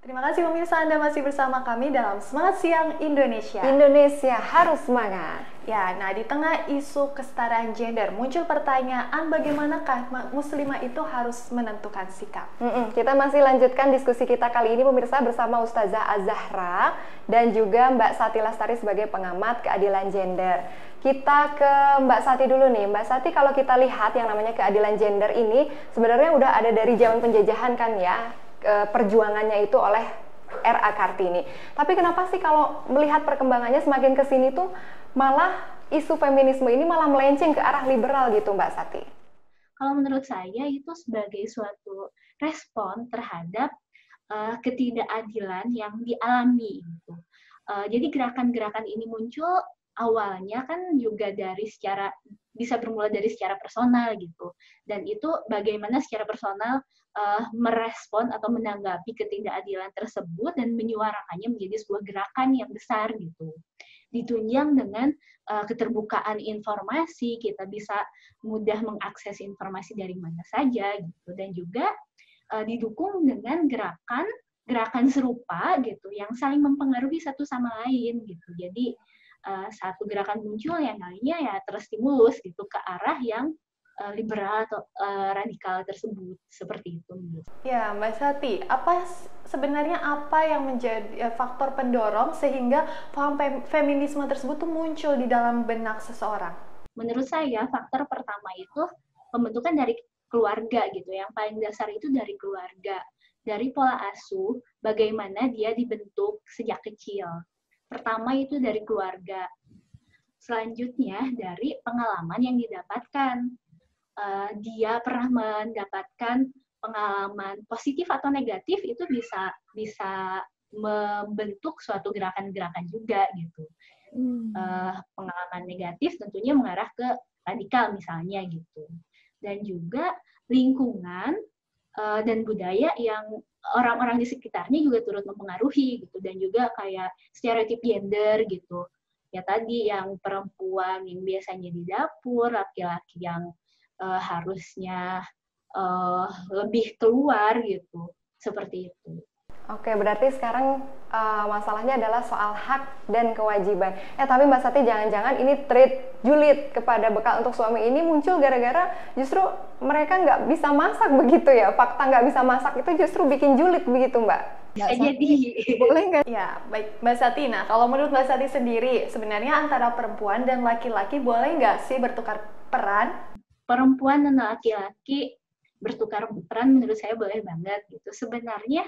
Terima kasih pemirsa, Anda masih bersama kami dalam Semangat Siang Indonesia. Indonesia harus semangat. Ya, nah di tengah isu kesetaraan gender muncul pertanyaan bagaimanakah muslimah itu harus menentukan sikap. Kita masih lanjutkan diskusi kita kali ini pemirsa bersama Ustazah Az-Zahra dan juga Mbak Sati Lastari sebagai pengamat keadilan gender. Kita ke Mbak Sati dulu nih. Mbak Sati, kalau kita lihat yang namanya keadilan gender ini sebenarnya udah ada dari zaman penjajahan kan ya, perjuangannya itu oleh R.A. Kartini. Tapi kenapa sih kalau melihat perkembangannya semakin ke sini tuh malah isu feminisme ini malah melenceng ke arah liberal gitu, Mbak Sati? Kalau menurut saya itu sebagai suatu respon terhadap ketidakadilan yang dialami gitu. Jadi gerakan-gerakan ini muncul awalnya kan juga bisa bermula dari secara personal gitu. Dan itu bagaimana secara personal merespon atau menanggapi ketidakadilan tersebut dan menyuarakannya menjadi sebuah gerakan yang besar gitu. Ditunjang dengan keterbukaan informasi, kita bisa mudah mengakses informasi dari mana saja gitu, dan juga didukung dengan gerakan serupa gitu yang saling mempengaruhi satu sama lain gitu. Jadi satu gerakan muncul, yang lainnya ya terstimulus gitu ke arah yang liberal atau radikal tersebut, seperti itu. Ya, Mbak Sati, sebenarnya apa yang menjadi faktor pendorong sehingga paham feminisme tersebut tuh muncul di dalam benak seseorang? Menurut saya faktor pertama itu pembentukan dari keluarga gitu. Yang paling dasar itu dari keluarga, dari pola asuh, bagaimana dia dibentuk sejak kecil. Pertama itu dari keluarga. Selanjutnya dari pengalaman yang didapatkan. Dia pernah mendapatkan pengalaman positif atau negatif, itu bisa membentuk suatu gerakan-gerakan juga gitu. Pengalaman negatif tentunya mengarah ke radikal misalnya gitu. Dan juga lingkungan dan budaya yang orang-orang di sekitarnya juga turut mempengaruhi gitu, dan juga kayak stereotip gender gitu. Ya tadi yang perempuan yang biasanya di dapur, laki-laki yang harusnya lebih keluar gitu, seperti itu. Oke, berarti sekarang masalahnya adalah soal hak dan kewajiban. Tapi Mbak Sati, jangan-jangan ini trait julid kepada bekal untuk suami ini muncul gara-gara justru mereka nggak bisa masak begitu ya? Fakta nggak bisa masak itu justru bikin julid begitu, Mbak? Jadi boleh nggak? Ya, baik Mbak Sati. Nah, kalau menurut Mbak Sati sendiri, sebenarnya antara perempuan dan laki-laki boleh nggak sih bertukar peran? Perempuan dan laki-laki bertukar peran menurut saya boleh banget gitu. Sebenarnya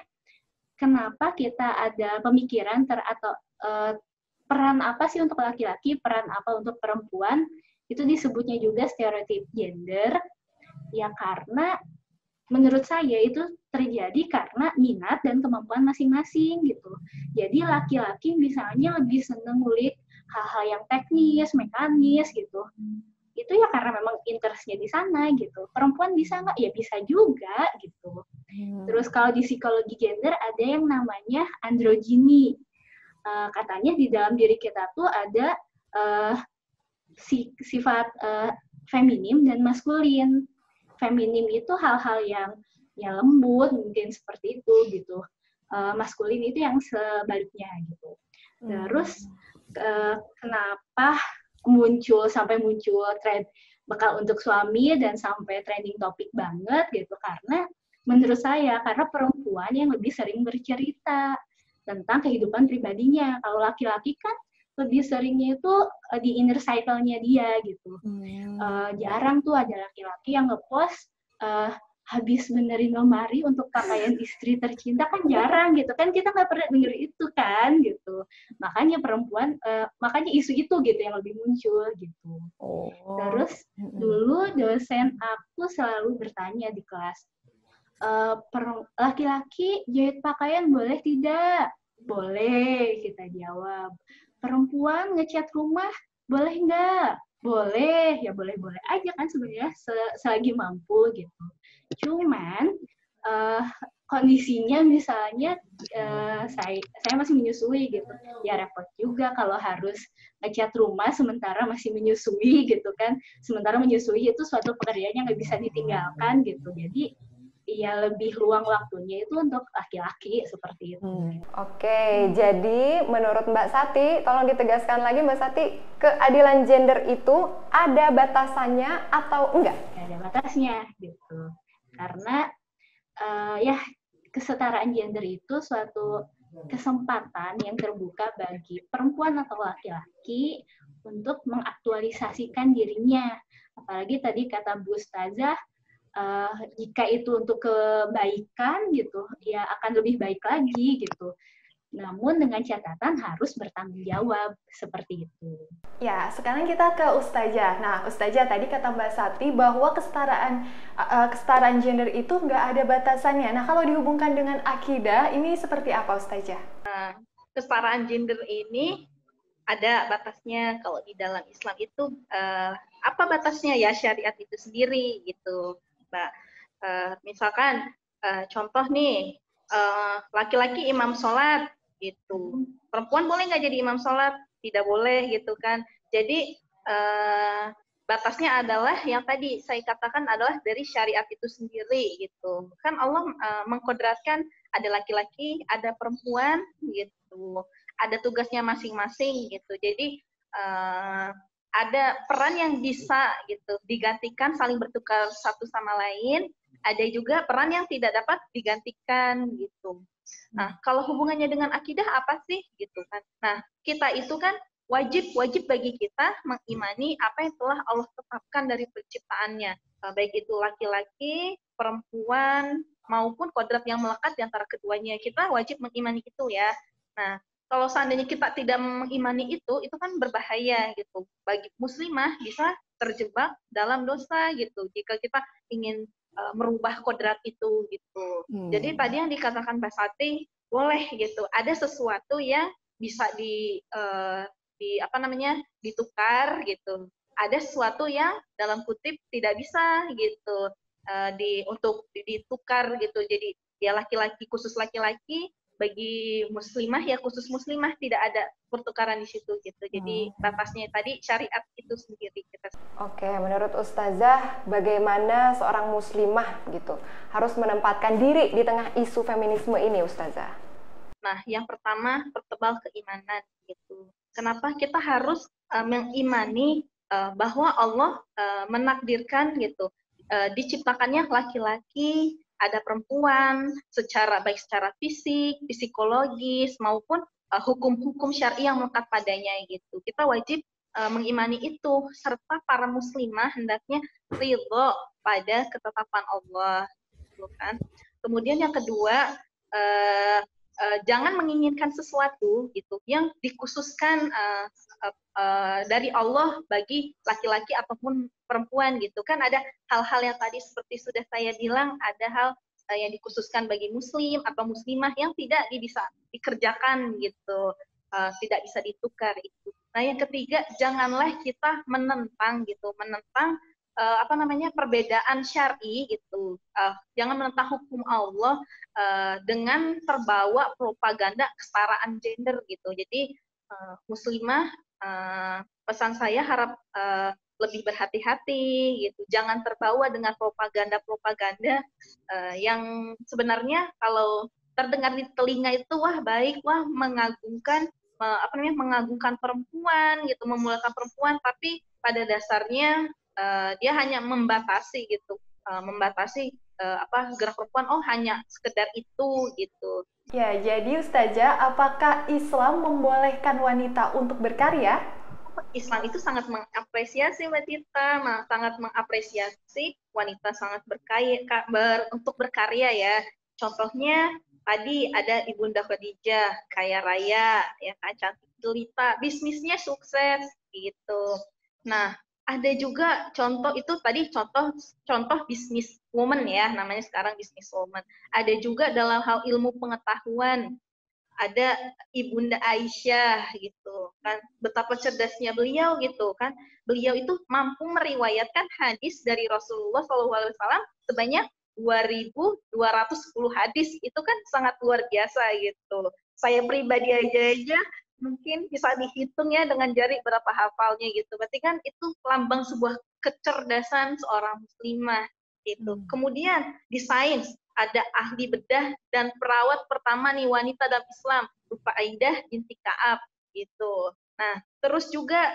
kenapa kita ada pemikiran atau peran apa sih untuk laki-laki, peran apa untuk perempuan, itu disebutnya juga stereotip gender, ya karena menurut saya itu terjadi karena minat dan kemampuan masing-masing gitu. Jadi laki-laki misalnya lebih seneng ngulik hal-hal yang teknis, mekanis gitu. Itu ya karena memang interest-nya di sana gitu. Perempuan bisa nggak? Ya bisa juga gitu. Terus kalau di psikologi gender ada yang namanya androgini. Katanya di dalam diri kita tuh ada sifat feminim dan maskulin. Feminim itu hal-hal yang lembut, mungkin seperti itu gitu. Maskulin itu yang sebaliknya gitu. Terus kenapa sampai muncul tren bekal untuk suami dan sampai trending topik banget gitu, karena menurut saya karena perempuan yang lebih sering bercerita tentang kehidupan pribadinya. Kalau laki-laki kan lebih seringnya itu di inner cycle-nya dia gitu. Jarang tuh ada laki-laki yang ngepost habis benerin lemari untuk pakaian istri tercinta, kan jarang gitu kan, kita nggak pernah denger itu kan gitu. Makanya perempuan makanya isu itu gitu yang lebih muncul gitu. Terus dulu dosen aku selalu bertanya di kelas, laki-laki jahit pakaian boleh tidak? Boleh, kita jawab. Perempuan ngecat rumah boleh nggak? Boleh, ya boleh-boleh aja kan sebenarnya selagi mampu gitu. Cuman kondisinya misalnya saya masih menyusui gitu, ya repot juga kalau harus ngecat rumah sementara masih menyusui gitu kan. Sementara menyusui itu suatu pekerjaan yang nggak bisa ditinggalkan gitu. Jadi ya lebih luang waktunya itu untuk laki-laki seperti itu. Oke, jadi menurut Mbak Sati, tolong ditegaskan lagi Mbak Sati, keadilan gender itu ada batasannya atau enggak? Gak ada batasnya gitu. Karena ya kesetaraan gender itu suatu kesempatan yang terbuka bagi perempuan atau laki-laki untuk mengaktualisasikan dirinya. Apalagi tadi kata Bu Ustazah, jika itu untuk kebaikan gitu, ya akan lebih baik lagi gitu. Namun dengan catatan harus bertanggung jawab seperti itu. Ya, sekarang kita ke Ustazah. Nah, Ustazah tadi kata Mbak Sati bahwa kesetaraan gender itu nggak ada batasannya. Nah, kalau dihubungkan dengan akidah, ini seperti apa Ustazah? Kesetaraan gender ini ada batasnya. Kalau di dalam Islam itu apa batasnya ya, syariat itu sendiri gitu, Mbak. Misalkan contoh nih, laki-laki imam sholat gitu, perempuan boleh nggak jadi imam sholat? Tidak boleh gitu kan. Jadi batasnya adalah yang tadi saya katakan adalah dari syariat itu sendiri gitu. Kan Allah mengkodratkan ada laki-laki, ada perempuan gitu. Ada tugasnya masing-masing gitu. Jadi ada peran yang bisa gitu digantikan, saling bertukar satu sama lain. Ada juga peran yang tidak dapat digantikan gitu. Nah, kalau hubungannya dengan akidah apa sih gitu kan? Nah, kita itu kan wajib bagi kita mengimani apa yang telah Allah tetapkan dari penciptaannya, baik itu laki-laki, perempuan maupun kodrat yang melekat di antara keduanya. Kita wajib mengimani itu ya. Nah, kalau seandainya kita tidak mengimani itu kan berbahaya gitu. Bagi muslimah bisa terjebak dalam dosa gitu jika kita ingin merubah kodrat itu gitu. Jadi tadi yang dikatakan Mbak Sati boleh gitu. Ada sesuatu yang bisa ditukar gitu. Ada sesuatu yang dalam kutip tidak bisa gitu untuk ditukar gitu. Jadi dia laki-laki khusus laki-laki, bagi muslimah ya khusus muslimah, tidak ada pertukaran di situ gitu. Jadi batasnya tadi syariat itu sendiri kita. Oke, menurut Ustazah bagaimana seorang muslimah gitu harus menempatkan diri di tengah isu feminisme ini Ustazah? Nah, yang pertama pertebal keimanan gitu. Kenapa kita harus mengimani bahwa Allah menakdirkan gitu diciptakannya laki-laki, ada perempuan, baik secara fisik, psikologis, maupun hukum-hukum syar'i yang melekat padanya gitu. Kita wajib mengimani itu, serta para muslimah hendaknya ridho pada ketetapan Allah, gitu kan. Kemudian yang kedua, jangan menginginkan sesuatu gitu yang dikhususkan dari Allah bagi laki-laki ataupun perempuan gitu kan. Ada hal-hal yang tadi seperti sudah saya bilang, ada hal yang dikhususkan bagi muslim atau muslimah yang tidak bisa dikerjakan gitu, tidak bisa ditukar itu. Nah, yang ketiga, janganlah kita menentang perbedaan syar'i gitu. Jangan menentang hukum Allah dengan terbawa propaganda kesetaraan gender gitu. Jadi muslimah, pesan saya harap lebih berhati-hati gitu. Jangan terbawa dengan propaganda-propaganda yang sebenarnya kalau terdengar di telinga itu wah baik, wah mengagungkan perempuan gitu, memuliakan perempuan, tapi pada dasarnya dia hanya membatasi gitu, gerak perempuan, oh hanya sekedar itu gitu. Ya, jadi Ustazah, apakah Islam membolehkan wanita untuk berkarya? Islam itu sangat mengapresiasi Mbak Tita, sangat mengapresiasi wanita sangat untuk berkarya ya. Contohnya tadi ada Ibunda Khadijah, kaya raya, ya kan, cantik jelita, bisnisnya sukses gitu. Nah, ada juga contoh itu tadi contoh bisnis woman ya, namanya sekarang bisnis woman. Ada juga dalam hal ilmu pengetahuan, ada Ibunda Aisyah gitu kan, betapa cerdasnya beliau gitu kan. Beliau itu mampu meriwayatkan hadis dari Rasulullah SAW sebanyak 2.210 hadis. Itu kan sangat luar biasa gitu. Saya pribadi aja mungkin bisa dihitung ya dengan jari berapa hafalnya gitu. Berarti kan itu lambang sebuah kecerdasan seorang muslimah Itu. Kemudian di sains ada ahli bedah dan perawat pertama nih wanita dalam Islam, berupa Aidah binti Ka'ab gitu. Nah, terus juga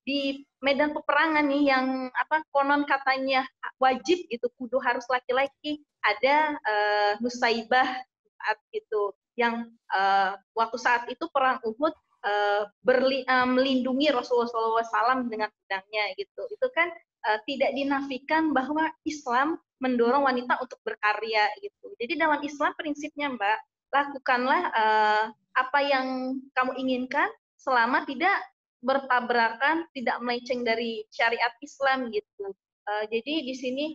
di medan peperangan nih yang konon katanya wajib gitu, kudu harus laki-laki, ada Nusaibah saat itu yang waktu saat itu perang Uhud melindungi Rasulullah SAW dengan pedangnya gitu. Itu kan tidak dinafikan bahwa Islam mendorong wanita untuk berkarya gitu. Jadi dalam Islam prinsipnya Mbak, lakukanlah apa yang kamu inginkan selama tidak bertabrakan, tidak melenceng dari syariat Islam gitu. Jadi di sini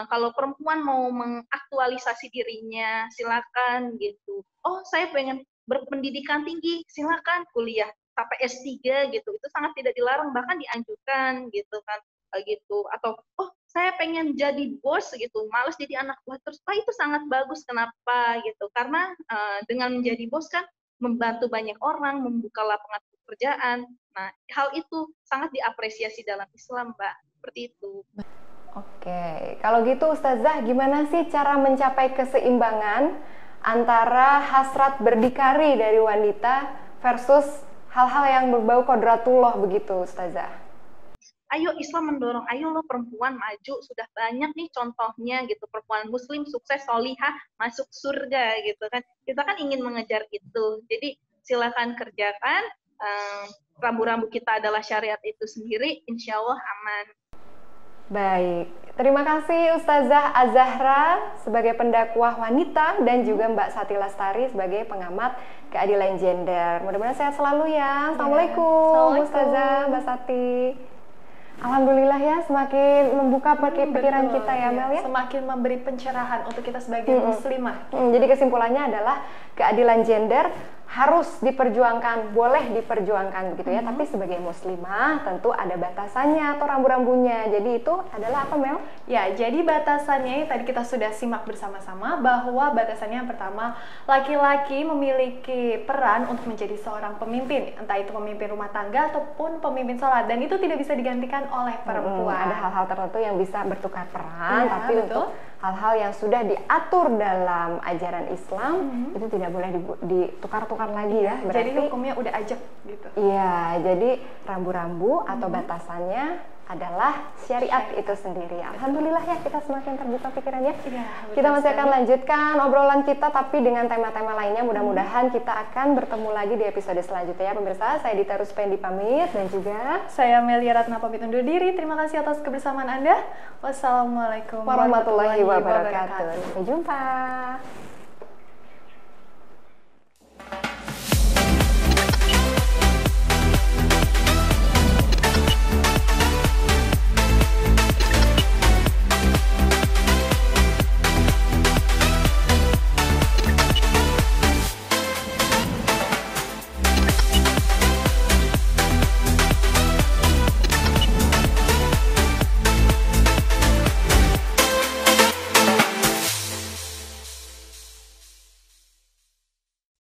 kalau perempuan mau mengaktualisasi dirinya, silakan gitu. Oh, saya pengen berpendidikan tinggi, silakan kuliah sampai S3 gitu. Itu sangat tidak dilarang, bahkan dianjurkan gitu kan. Gitu. Atau saya pengen jadi bos gitu, males jadi anak buah terus. Itu sangat bagus, kenapa gitu? Karena dengan menjadi bos kan membantu banyak orang, membuka lapangan pekerjaan. Nah, hal itu sangat diapresiasi dalam Islam, Mbak. Seperti itu. Oke, kalau gitu Ustazah, gimana sih cara mencapai keseimbangan antara hasrat berdikari dari wanita versus hal-hal yang berbau kodratullah begitu Ustazah? Ayo Islam mendorong, ayo lo perempuan maju, sudah banyak nih contohnya gitu, perempuan muslim sukses, solihah, masuk surga gitu kan. Kita kan ingin mengejar itu, jadi silakan kerjakan, rambu-rambu kita adalah syariat itu sendiri, insya Allah aman. Baik, terima kasih Ustazah Az-Zahra sebagai pendakwah wanita dan juga Mbak Sati Lastari sebagai pengamat keadilan gender. Mudah-mudahan sehat selalu ya. Assalamualaikum Ustazah, Mbak Sati. Alhamdulillah ya, semakin membuka pikiran kita ya Mel ya. Semakin memberi pencerahan untuk kita sebagai muslimah. Jadi kesimpulannya adalah keadilan gender harus diperjuangkan, boleh diperjuangkan begitu ya. Tapi sebagai muslimah tentu ada batasannya atau rambu-rambunya. Jadi itu adalah apa Mel? Ya, jadi batasannya tadi kita sudah simak bersama-sama bahwa batasannya yang pertama, laki-laki memiliki peran untuk menjadi seorang pemimpin, entah itu pemimpin rumah tangga ataupun pemimpin sholat, dan itu tidak bisa digantikan oleh perempuan. Ada hal-hal tertentu yang bisa bertukar peran, tapi betul. Untuk hal-hal yang sudah diatur dalam ajaran Islam itu tidak boleh ditukar-tukar lagi ya. Berarti, jadi hukumnya udah ajak gitu. Iya, jadi rambu-rambu atau batasannya adalah syariat itu sendiri. Alhamdulillah ya, kita semakin terbuka pikirannya. Ya, kita masih akan lanjutkan obrolan kita tapi dengan tema-tema lainnya. Mudah-mudahan kita akan bertemu lagi di episode selanjutnya ya pemirsa. Saya Dita Ruspendi pamit dan juga saya Melia Ratna pamit undur diri. Terima kasih atas kebersamaan Anda. Wassalamualaikum warahmatullahi wabarakatuh. Sampai jumpa.